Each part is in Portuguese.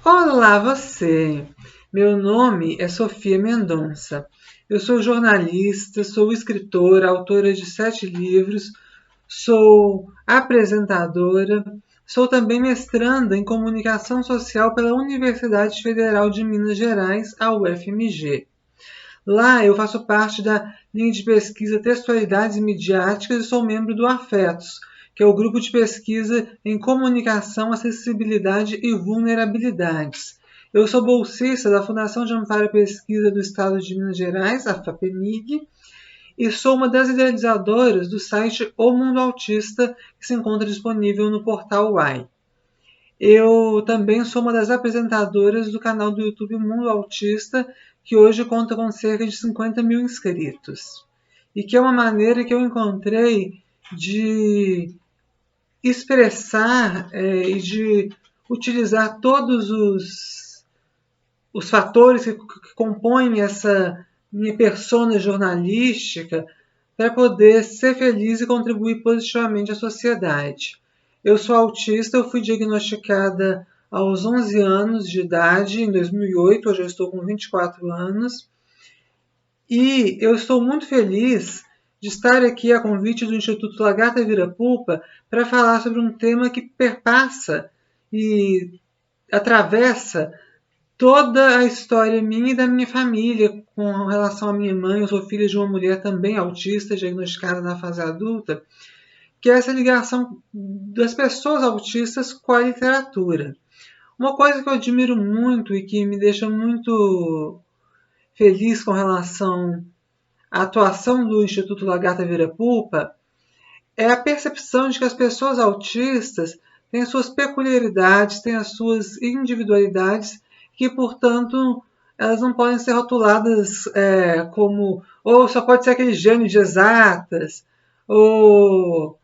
Olá, você! Meu nome é Sofia Mendonça. Eu sou jornalista, sou escritora, autora de 7 livros, sou apresentadora, sou também mestranda em comunicação social pela Universidade Federal de Minas Gerais, a UFMG. Lá eu faço parte da linha de pesquisa Textualidades Midiáticas e sou membro do Afetos, que é o grupo de pesquisa em comunicação, acessibilidade e vulnerabilidades. Eu sou bolsista da Fundação de Amparo à Pesquisa do Estado de Minas Gerais, a FAPEMIG, e sou uma das idealizadoras do site O Mundo Autista, que se encontra disponível no portal UAI. Eu também sou uma das apresentadoras do canal do YouTube Mundo Autista, que hoje conta com cerca de 50 mil inscritos. E que é uma maneira que eu encontrei de expressar e de utilizar todos os fatores que compõem essa minha persona jornalística para poder ser feliz e contribuir positivamente à sociedade. Eu sou autista, eu fui diagnosticada aos 11 anos de idade, em 2008, hoje eu estou com 24 anos, e eu estou muito feliz de estar aqui a convite do Instituto Lagarta Vira-Pulpa para falar sobre um tema que perpassa e atravessa toda a história minha e da minha família com relação à minha mãe. Eu sou filha de uma mulher também autista, diagnosticada na fase adulta, que é essa ligação das pessoas autistas com a literatura. Uma coisa que eu admiro muito e que me deixa muito feliz com relação à atuação do Instituto Lagarta Vira-Pulpa é a percepção de que as pessoas autistas têm as suas peculiaridades, têm as suas individualidades, que, portanto, elas não podem ser rotuladas como ou só pode ser aquele gênio de exatas, ou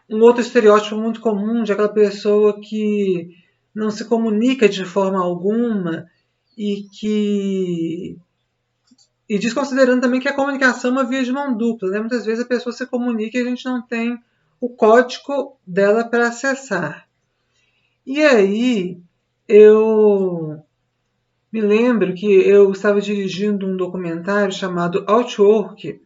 um outro estereótipo muito comum de aquela pessoa que não se comunica de forma alguma e desconsiderando também que a comunicação é uma via de mão dupla, né? Muitas vezes a pessoa se comunica e a gente não tem o código dela para acessar. E aí eu me lembro que eu estava dirigindo um documentário chamado Outwork,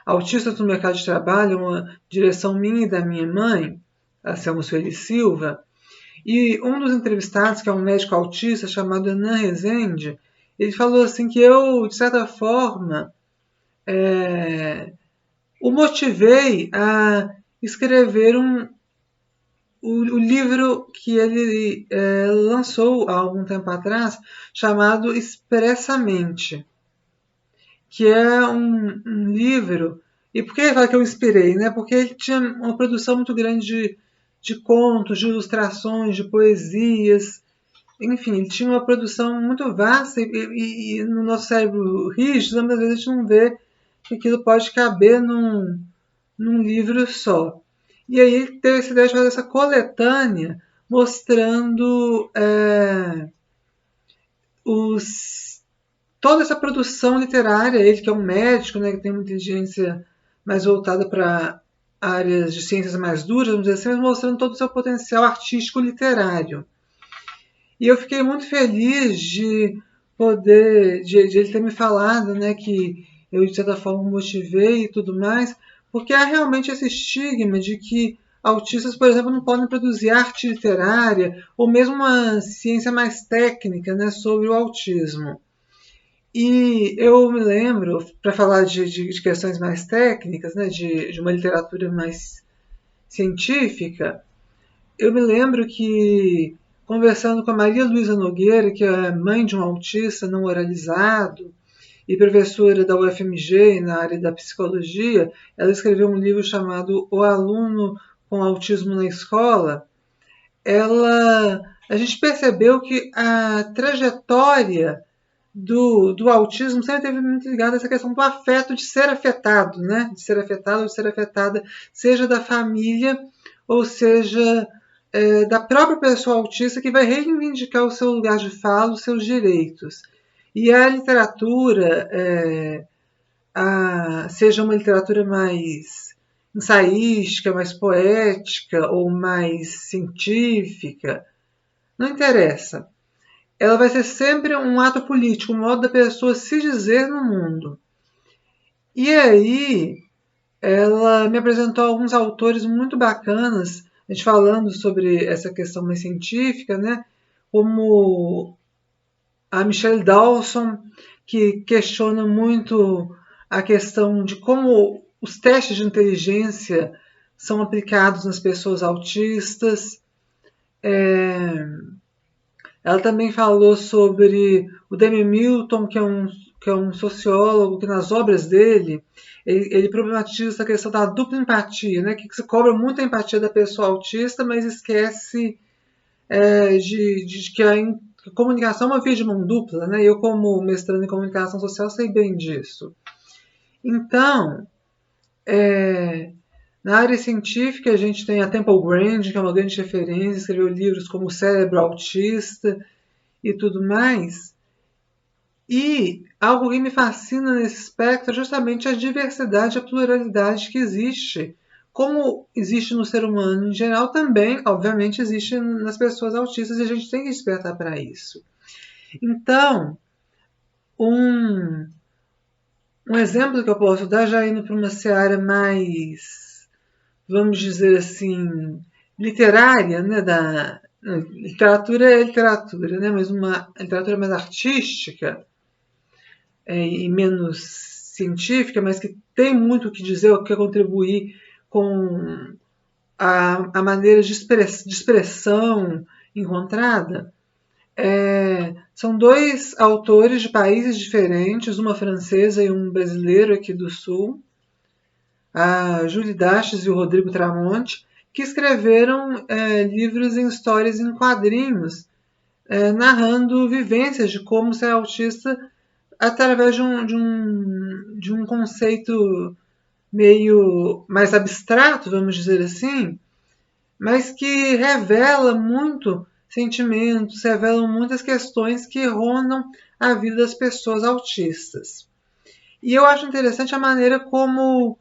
Autistas no Mercado de Trabalho, uma direção minha e da minha mãe, a Selma Sueli Silva, e um dos entrevistados, que é um médico autista chamado Hernan Rezende, ele falou assim que eu, de certa forma, o motivei a escrever o livro que ele lançou há algum tempo atrás, chamado Expressamente, que é um livro. E por que ele fala que eu inspirei? Né? Porque ele tinha uma produção muito grande de contos, de ilustrações, de poesias. Enfim, ele tinha uma produção muito vasta e no nosso cérebro rígido, muitas vezes a gente não vê que aquilo pode caber num livro só. E aí ele teve essa ideia de fazer essa coletânea mostrando toda essa produção literária. Ele que é um médico, né, que tem uma inteligência mais voltada para áreas de ciências mais duras, vamos dizer assim, mas mostrando todo o seu potencial artístico literário. E eu fiquei muito feliz de poder, de ele ter me falado, né, que eu de certa forma motivei e tudo mais, porque há realmente esse estigma de que autistas, por exemplo, não podem produzir arte literária ou mesmo uma ciência mais técnica, né, sobre o autismo. E eu me lembro, para falar de questões mais técnicas, né, de uma literatura mais científica, eu me lembro que, conversando com a Maria Luísa Nogueira, que é mãe de um autista não oralizado e professora da UFMG na área da psicologia, ela escreveu um livro chamado O Aluno com Autismo na Escola. A gente percebeu que a trajetória do autismo sempre teve muito ligada a essa questão do afeto, de ser afetado, né? De ser afetado ou de ser afetada, seja da família ou seja da própria pessoa autista, que vai reivindicar o seu lugar de fala, os seus direitos. E a literatura, seja uma literatura mais ensaística, mais poética ou mais científica, não interessa. ela vai ser sempre um ato político, um modo da pessoa se dizer no mundo. E aí, ela me apresentou alguns autores muito bacanas, a gente falando sobre essa questão mais científica, né? Como a Michelle Dawson, que questiona muito a questão de como os testes de inteligência são aplicados nas pessoas autistas. Ela também falou sobre o Damian Milton, que é um sociólogo, que nas obras dele, ele problematiza essa questão da dupla empatia, né? Que se cobra muito a empatia da pessoa autista, mas esquece de que a comunicação é uma via de mão dupla, né? Eu, como mestrando em comunicação social, sei bem disso. Então, na área científica, a gente tem a Temple Grandin, que é uma grande referência, escreveu livros como O Cérebro Autista e tudo mais. E algo que me fascina nesse espectro é justamente a diversidade, a pluralidade que existe. Como existe no ser humano em geral, também, obviamente, existe nas pessoas autistas e a gente tem que despertar para isso. Então, um exemplo que eu posso dar, já indo para uma seara mais, vamos dizer assim, literária, né, literatura é literatura, né, mas uma literatura mais artística e menos científica, mas que tem muito o que dizer, o que contribuir com a maneira de expressão encontrada. São dois autores de países diferentes, uma francesa e um brasileiro aqui do Sul, a Julie Dastes e o Rodrigo Tramonte, que escreveram livros em histórias em quadrinhos, narrando vivências de como ser autista através de um conceito meio mais abstrato, vamos dizer assim, mas que revela muito sentimentos, revelam muitas questões que rondam a vida das pessoas autistas. E eu acho interessante a maneira como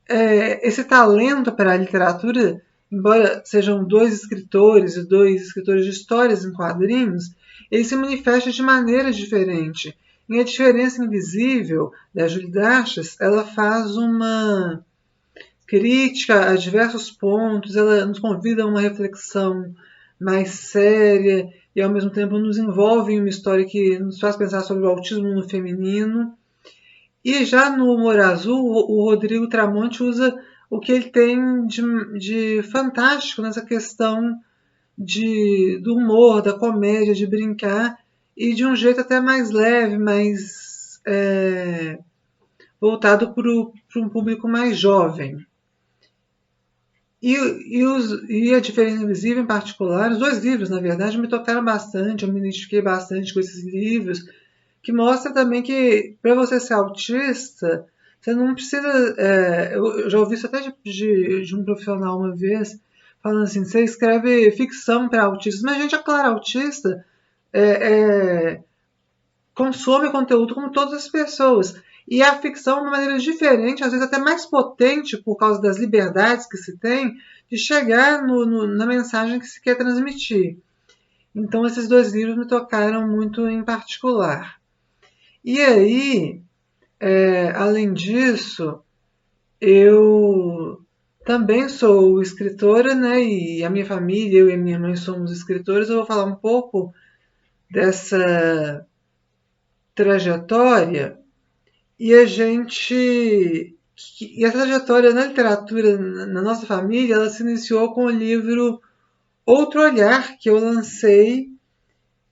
esse talento para a literatura, embora sejam dois escritores de histórias em quadrinhos, ele se manifesta de maneira diferente. E a diferença invisível da Julie Dashes, ela faz uma crítica a diversos pontos, ela nos convida a uma reflexão mais séria e ao mesmo tempo nos envolve em uma história que nos faz pensar sobre o autismo no feminino. E já no Humor Azul, o Rodrigo Tramonte usa o que ele tem de fantástico nessa questão do humor, da comédia, de brincar, e de um jeito até mais leve, mais voltado para um público mais jovem. E a Diferença Invisível, em particular, os dois livros, na verdade, me tocaram bastante, eu me identifiquei bastante com esses livros, que mostra também que para você ser autista, você não precisa. Eu já ouvi isso até de um profissional uma vez, falando assim: você escreve ficção para autistas, mas a gente, é claro, autista consome conteúdo como todas as pessoas. E a ficção, de uma maneira diferente, às vezes até mais potente, por causa das liberdades que se tem, de chegar na mensagem que se quer transmitir. Então, esses dois livros me tocaram muito em particular. E aí, além disso, eu também sou escritora, né? E a minha família, eu e a minha mãe somos escritores. Eu vou falar um pouco dessa trajetória. E essa trajetória na literatura, na nossa família, ela se iniciou com o livro Outro Olhar, que eu lancei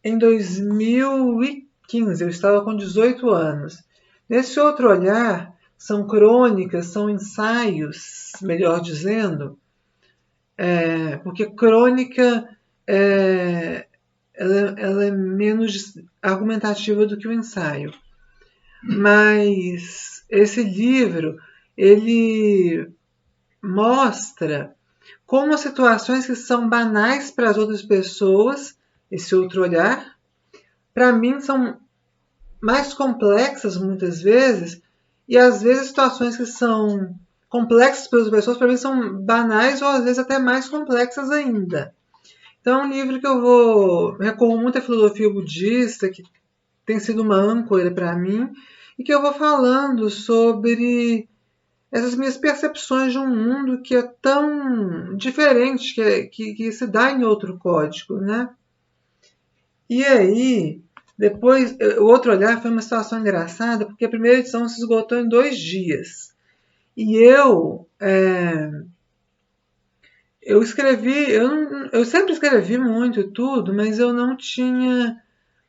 em 2015. Eu estava com 18 anos. Nesse Outro Olhar, são crônicas, são ensaios, melhor dizendo, porque crônica ela é menos argumentativa do que o ensaio. Mas esse livro, ele mostra como as situações que são banais para as outras pessoas, esse outro olhar, para mim são mais complexas muitas vezes, e às vezes situações que são complexas para as pessoas, para mim são banais ou às vezes até mais complexas ainda. Então é um livro que eu recorro muito à filosofia budista, que tem sido uma âncora para mim, e que eu vou falando sobre essas minhas percepções de um mundo que é tão diferente, que se dá em outro código, né? E aí, depois, o Outro Olhar foi uma situação engraçada, porque a primeira edição se esgotou em 2 dias. E eu escrevi, eu sempre escrevi muito e tudo, mas eu não tinha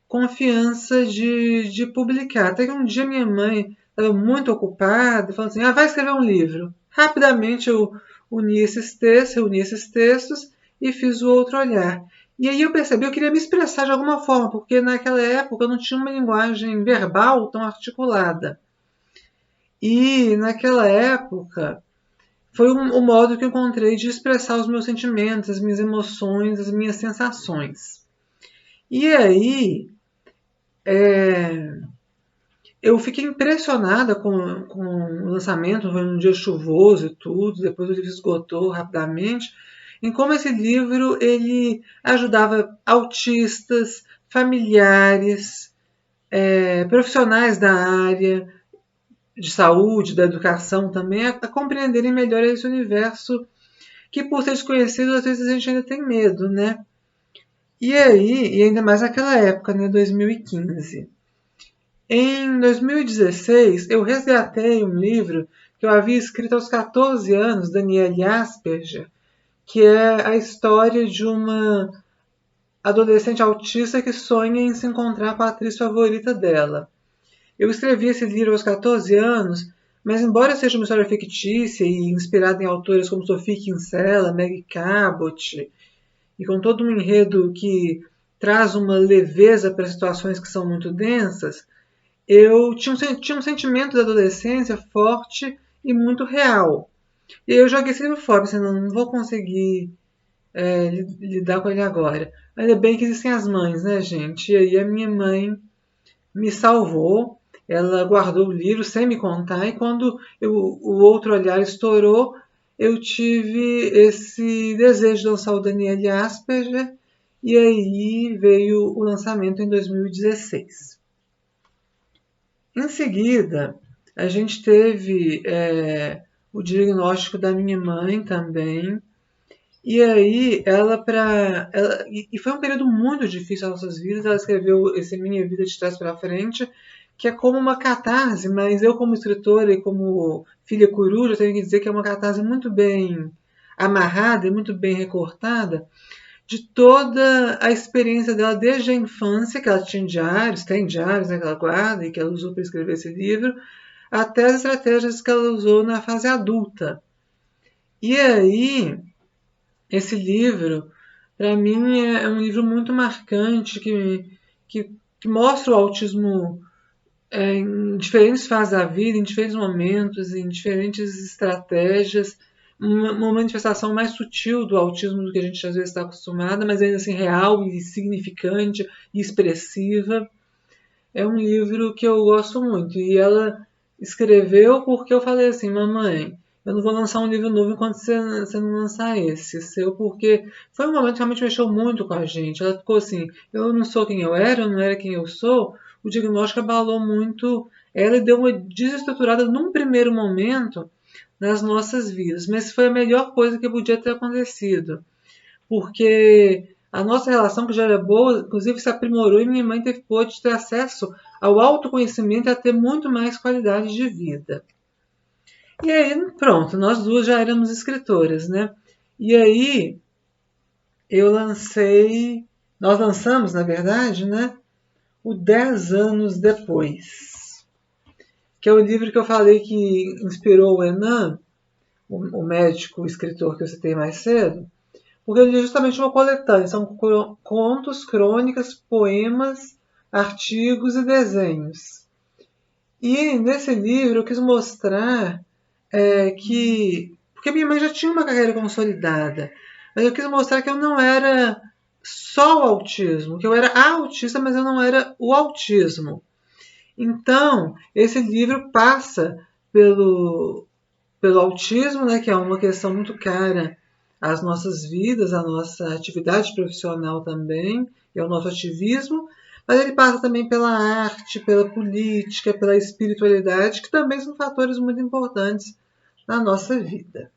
confiança de publicar. Até que um dia minha mãe estava muito ocupada, falando assim, vai escrever um livro. Rapidamente eu reuni esses textos e fiz o Outro Olhar. E aí eu percebi que eu queria me expressar de alguma forma, porque naquela época eu não tinha uma linguagem verbal tão articulada. E naquela época foi o modo que eu encontrei de expressar os meus sentimentos, as minhas emoções, as minhas sensações. E aí, eu fiquei impressionada com o lançamento, foi um dia chuvoso e tudo, depois o livro esgotou rapidamente, em como esse livro ele ajudava autistas, familiares, profissionais da área de saúde, da educação também, a compreenderem melhor esse universo que, por ser desconhecido, às vezes a gente ainda tem medo, né? E aí, e ainda mais naquela época, né, 2015. Em 2016, eu resgatei um livro que eu havia escrito aos 14 anos, Danielle Asperger, que é a história de uma adolescente autista que sonha em se encontrar com a atriz favorita dela. Eu escrevi esse livro aos 14 anos, mas embora seja uma história fictícia e inspirada em autores como Sophie Kinsella, Maggie Cabot, e com todo um enredo que traz uma leveza para situações que são muito densas, eu tinha um sentimento da adolescência forte e muito real. E eu joguei esse livro fora, pensando, não vou conseguir lidar com ele agora. Ainda bem que existem as mães, né, gente? E aí a minha mãe me salvou, ela guardou o livro sem me contar, e quando o Outro Olhar estourou, eu tive esse desejo de lançar o Danielle Asperger, e aí veio o lançamento em 2016. Em seguida, a gente teve o diagnóstico da minha mãe também. E aí, e foi um período muito difícil nas nossas vidas. Ela escreveu esse Minha Vida de Trás para Frente, que é como uma catarse, mas eu, como escritora e como filha coruja, tenho que dizer que é uma catarse muito bem amarrada e muito bem recortada de toda a experiência dela desde a infância, que ela tinha diários, tem diários, né, que ela guarda e que ela usou para escrever esse livro, até as estratégias que ela usou na fase adulta. E aí, esse livro, para mim, é um livro muito marcante que mostra o autismo em diferentes fases da vida, em diferentes momentos, em diferentes estratégias, uma manifestação mais sutil do autismo do que a gente às vezes está acostumada, mas ainda assim real e significante e expressiva. É um livro que eu gosto muito. E ela escreveu porque eu falei assim, mamãe, eu não vou lançar um livro novo enquanto você não lançar esse seu, porque foi um momento que realmente mexeu muito com a gente. Ela ficou assim, eu não sou quem eu não era quem eu sou. O diagnóstico abalou muito ela e deu uma desestruturada num primeiro momento nas nossas vidas. Mas foi a melhor coisa que podia ter acontecido. Porque a nossa relação, que já era boa, inclusive se aprimorou e minha mãe pôde ter acesso ao autoconhecimento e a ter muito mais qualidade de vida. E aí, pronto, nós duas já éramos escritoras, né? E aí, nós lançamos, na verdade, né? O 10 anos depois, que é o livro que eu falei que inspirou o Enan, o médico, o escritor que eu citei mais cedo, porque ele é justamente uma coletânea, são contos, crônicas, poemas, artigos e desenhos. E nesse livro eu quis mostrar porque minha mãe já tinha uma carreira consolidada, mas eu quis mostrar que eu não era só o autismo, que eu era autista, mas eu não era o autismo. Então, esse livro passa pelo autismo, né, que é uma questão muito cara às nossas vidas, à nossa atividade profissional também, e ao nosso ativismo, mas ele passa também pela arte, pela política, pela espiritualidade, que também são fatores muito importantes na nossa vida.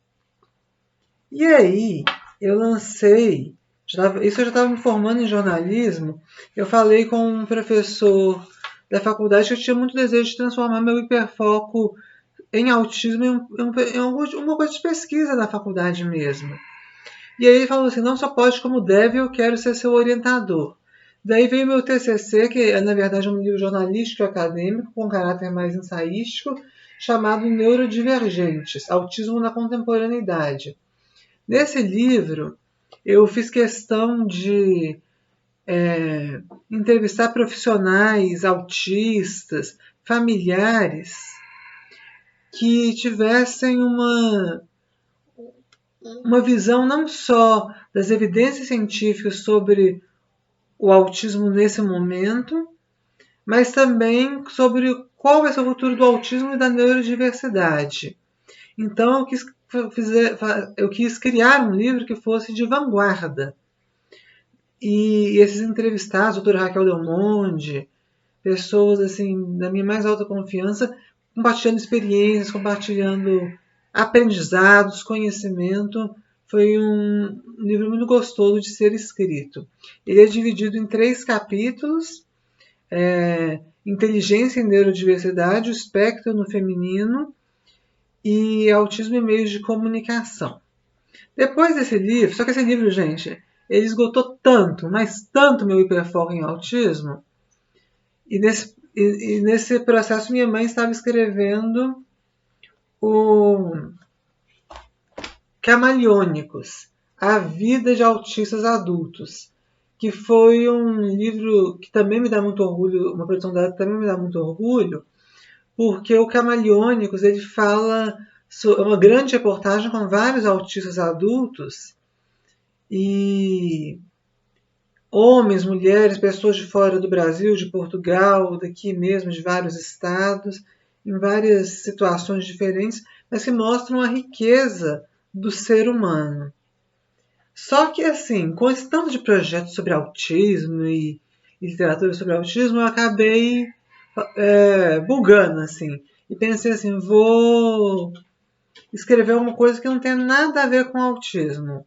E aí, eu lancei, isso eu já estava me formando em jornalismo, eu falei com um professor da faculdade que eu tinha muito desejo de transformar meu hiperfoco em autismo em uma coisa de pesquisa da faculdade mesmo. E aí ele falou assim, não só pode como deve, eu quero ser seu orientador. Daí veio meu TCC, que é na verdade um livro jornalístico acadêmico com caráter mais ensaístico, chamado Neurodivergentes, Autismo na Contemporaneidade. Nesse livro, eu fiz questão de entrevistar profissionais, autistas, familiares, que tivessem uma visão não só das evidências científicas sobre o autismo nesse momento, mas também sobre qual vai ser o futuro do autismo e da neurodiversidade. Então eu quis criar um livro que fosse de vanguarda. E esses entrevistados, a doutora Raquel Del Monde, pessoas assim da minha mais alta confiança, compartilhando experiências, compartilhando aprendizados, conhecimento. Foi um livro muito gostoso de ser escrito. Ele é dividido em 3 capítulos: Inteligência e Neurodiversidade, o Espectro no Feminino e Autismo e Meios de Comunicação. Depois desse livro, só que esse livro, gente, ele esgotou tanto, mas tanto meu hiperfoco em autismo, e nesse processo minha mãe estava escrevendo o Camaleônicos, A Vida de Autistas Adultos, que foi um livro que também me dá muito orgulho, uma produção dela que também me dá muito orgulho, porque o Camaleônicos ele fala sobre uma grande reportagem com vários autistas adultos e homens, mulheres, pessoas de fora do Brasil, de Portugal, daqui mesmo, de vários estados, em várias situações diferentes, mas que mostram a riqueza do ser humano. Só que, assim, com esse tanto de projetos sobre autismo e literatura sobre autismo, eu acabei bugando, assim. E pensei assim, vou escrever uma coisa que não tem nada a ver com autismo.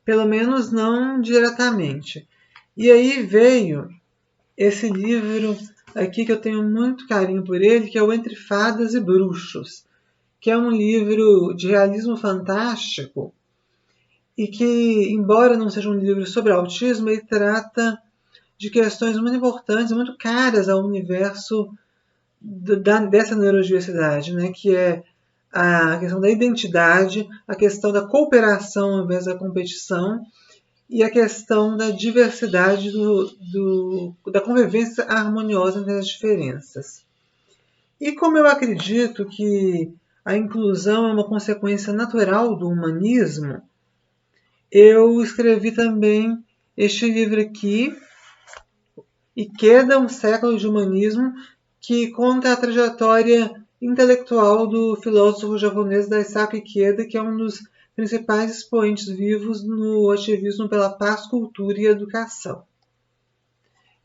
Pelo menos não diretamente. E aí veio esse livro aqui que eu tenho muito carinho por ele, que é o Entre Fadas e Bruxos, que é um livro de realismo fantástico e que, embora não seja um livro sobre autismo, ele trata de questões muito importantes, muito caras ao universo dessa neurodiversidade, né? Que é a questão da identidade, a questão da cooperação ao invés da competição e a questão da diversidade, da convivência harmoniosa entre as diferenças. E como eu acredito que a inclusão é uma consequência natural do humanismo, eu escrevi também este livro aqui, E Queda um Século de Humanismo, que conta a trajetória intelectual do filósofo japonês Daisaku Ikeda, que é um dos principais expoentes vivos no ativismo pela paz, cultura e educação.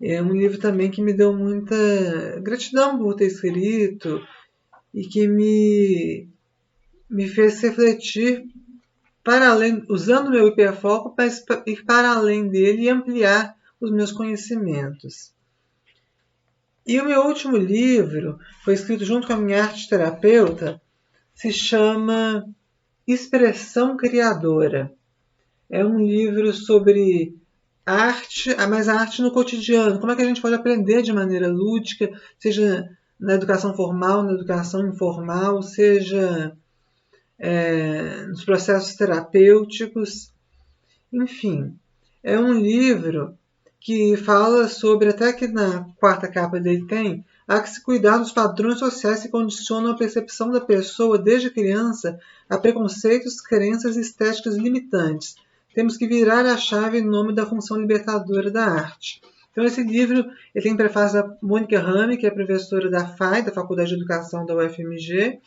É um livro também que me deu muita gratidão por ter escrito e que me fez refletir para além, usando meu hiperfoco para ir para além dele e ampliar os meus conhecimentos. E o meu último livro foi escrito junto com a minha arte terapeuta, se chama Expressão Criadora. É um livro sobre arte, mas a arte no cotidiano. Como é que a gente pode aprender de maneira lúdica, seja na educação formal, na educação informal, seja nos processos terapêuticos. Enfim, é um livro que fala sobre, até que na 4ª capa dele tem, há que se cuidar dos padrões sociais que condicionam a percepção da pessoa desde criança a preconceitos, crenças e estéticas limitantes. Temos que virar a chave em nome da função libertadora da arte. Então esse livro ele tem prefácio da Mônica Rame, que é professora da FAI, da Faculdade de Educação da UFMG,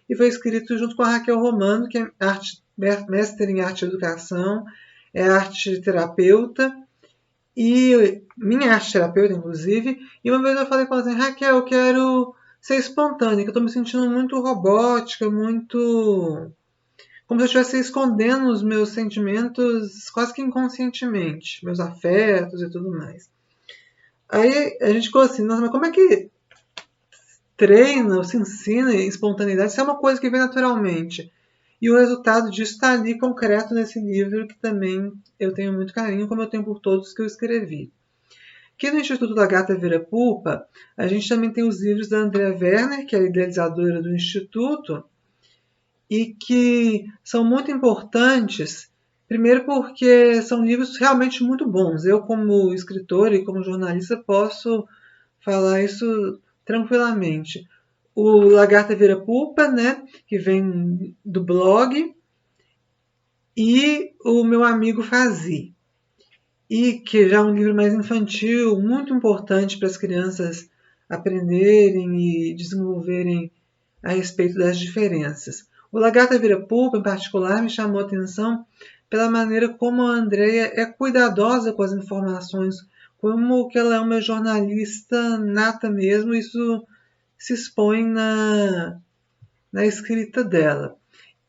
e foi escrito junto com a Raquel Romano, que é arte mestre em arte e educação, é arte terapeuta, e minha arte terapeuta, inclusive, e uma vez eu falei com ela assim, Raquel, eu quero ser espontânea, que eu estou me sentindo muito robótica, muito... como se eu estivesse escondendo os meus sentimentos quase que inconscientemente, meus afetos e tudo mais. Aí a gente ficou assim, nossa, mas como é que treina ou se ensina espontaneidade? Isso é uma coisa que vem naturalmente. E o resultado disso está ali concreto nesse livro, que também eu tenho muito carinho, como eu tenho por todos que eu escrevi. Aqui no Instituto da Gata Vira-Pupa, a gente também tem os livros da Andrea Werner, que é a idealizadora do Instituto, e que são muito importantes, primeiro porque são livros realmente muito bons. Eu, como escritora e como jornalista, posso falar isso tranquilamente. O Lagarta Vira-Pupa, né, que vem do blog, e o Meu Amigo Fazi, e que já é um livro mais infantil, muito importante para as crianças aprenderem e desenvolverem a respeito das diferenças. O Lagarta Vira-Pupa, em particular, me chamou a atenção pela maneira como a Andrea é cuidadosa com as informações, como que ela é uma jornalista nata mesmo, isso se expõe na escrita dela.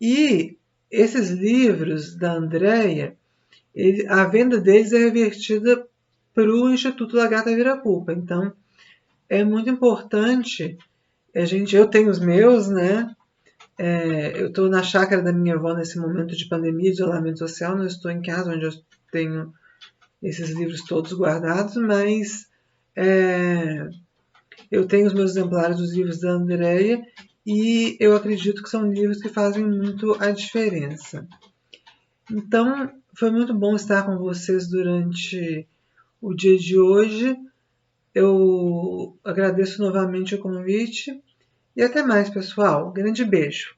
E esses livros da Andrea, a venda deles é revertida para o Instituto Lagarta Vira-Pupa. Então, é muito importante. Eu tenho os meus, né? Eu estou na chácara da minha avó nesse momento de pandemia, de isolamento social. Não estou em casa, onde eu tenho esses livros todos guardados, mas eu tenho os meus exemplares dos livros da Andrea e eu acredito que são livros que fazem muito a diferença. Então, foi muito bom estar com vocês durante o dia de hoje. Eu agradeço novamente o convite e até mais, pessoal. Grande beijo!